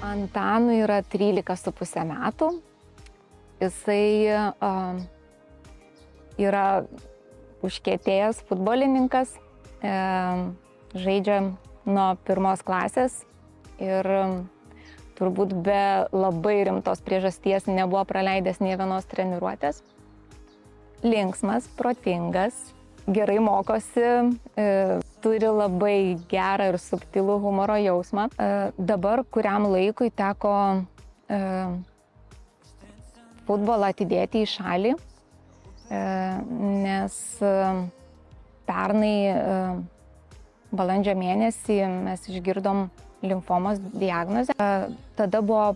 Antanui yra 13,5 metų. Jisai yra užkietėjęs futbolininkas, žaidžia nuo 1 klasės ir turbūt be labai rimtos priežasties nebuvo praleidęs nė vienos treniruotės. Linksmas, protingas, gerai mokosi, turi labai gerą ir subtilų humoro jausmą. Dabar kuriam laikui teko futbolą atidėti į šalį, nes pernai balandžio mėnesį mes išgirdom limfomos diagnozę. Tada buvo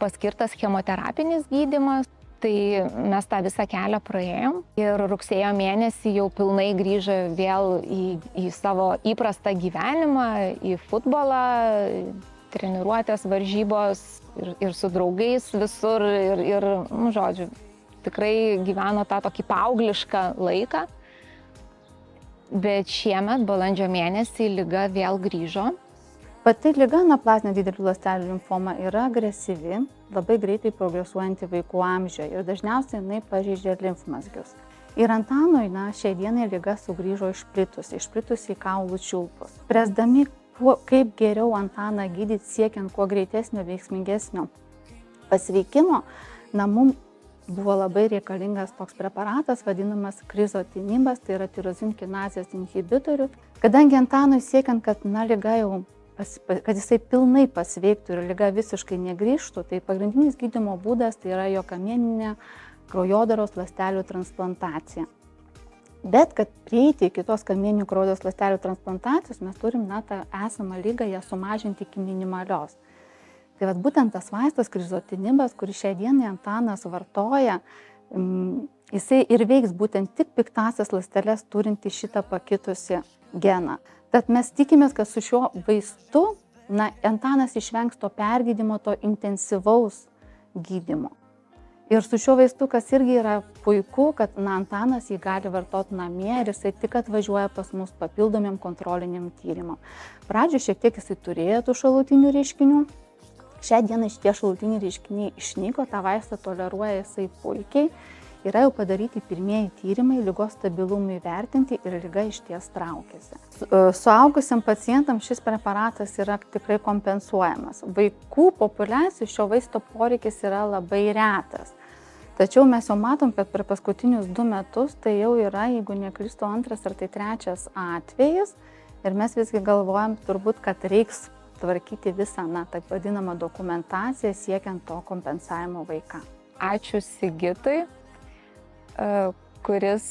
paskirtas chemoterapinis gydymas, tai mes tą visą kelią praėjom ir rugsėjo mėnesį jau pilnai grįžo vėl į savo įprastą gyvenimą, į futbolą, treniruotės, varžybos ir su draugais visur ir žodžiu, tikrai gyveno tą tokį paauglišką laiką. Bet šiemet, balandžio mėnesį, liga vėl grįžo. Pati liga anaplazinė didelių ląstelių limfoma yra agresyvi, labai greitai progresuojanti vaikų amžiuje ir dažniausiai jinai pažeidžia limfmazgius. Ir Antanui, šiai dienai liga sugrįžo išplitusi į kaulų čiulpus. Spręsdami, kaip geriau Antaną gydyti siekiant kuo greitesnio, veiksmingesnio pasveikimo, mums buvo labai reikalingas toks preparatas, vadinamas krizotinibas, tai yra tirozinkinazės inhibitorius. Kadangi Antanui siekiant, kad liga jau kad jisai pilnai pasveiktų ir liga visiškai negrįžtų, tai pagrindinis gydymo būdas tai yra jo kamieninė kraujodaros ląstelių transplantacija. Bet kad prieiti iki tos kamieninių kraujodaros ląstelių transplantacijos, mes turim tą esamą ligą ją sumažinti iki minimalios. Tai būtent tas vaistas krizotinibas, kurį šiai dienai Antanas vartoja, jisai ir veiks būtent tik piktąsias ląsteles turinti šitą pakitusi geną. Tad mes tikimės, kad su šiuo vaistu Antanas išvengs to pergydymo, to intensyvaus gydymo. Ir su šiuo vaistu, kas irgi yra puiku, kad Antanas jį gali vartoti namie ir jisai tik atvažiuoja pas mus papildomiem kontroliniam tyrimam. Pradžioje šiek tiek jisai turėjo tų šalutinių reiškinių. Šią dieną šitie šalutiniai reiškiniai išnyko, tą vaistą toleruoja jisai puikiai. Yra jau padaryti pirmieji tyrimai, ligos stabilumui vertinti ir liga išties traukiasi. Suaugusiam pacientam šis preparatas yra tikrai kompensuojamas. Vaikų populiacijų šio vaisto poreikis yra labai retas. Tačiau mes jau matom, kad per paskutinius 2 metus tai jau yra, jeigu neklystu, 2 ar 3 atvejis. Ir mes visgi galvojam turbūt, kad reiks tvarkyti visą, taip vadinamą dokumentaciją siekiant to kompensavimo vaikams. Ačiū Sigitui, kuris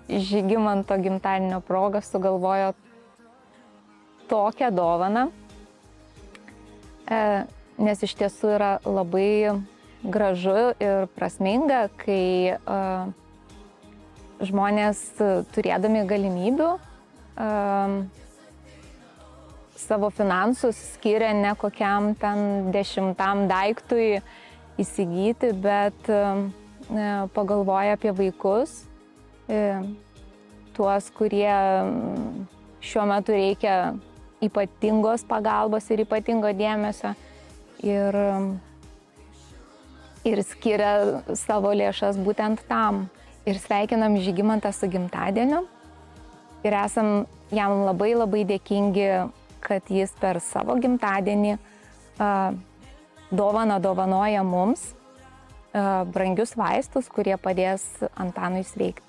Žygimanto gimtadienio proga sugalvojo tokią dovaną, nes iš tiesų yra labai gražu ir prasminga, kai žmonės turėdami galimybių savo finansus skiria ne kokiam ten 10 daiktui įsigyti, bet pagalvoja apie vaikus, tuos, kurie šiuo metu reikia ypatingos pagalbos ir ypatingo dėmesio ir skiria savo lėšas būtent tam. Ir sveikinam Žygimantą su gimtadieniu ir esam jam labai labai dėkingi, kad jis per savo gimtadienį dovanoja mums brangius vaistus, kurie padės Antanui sveikti.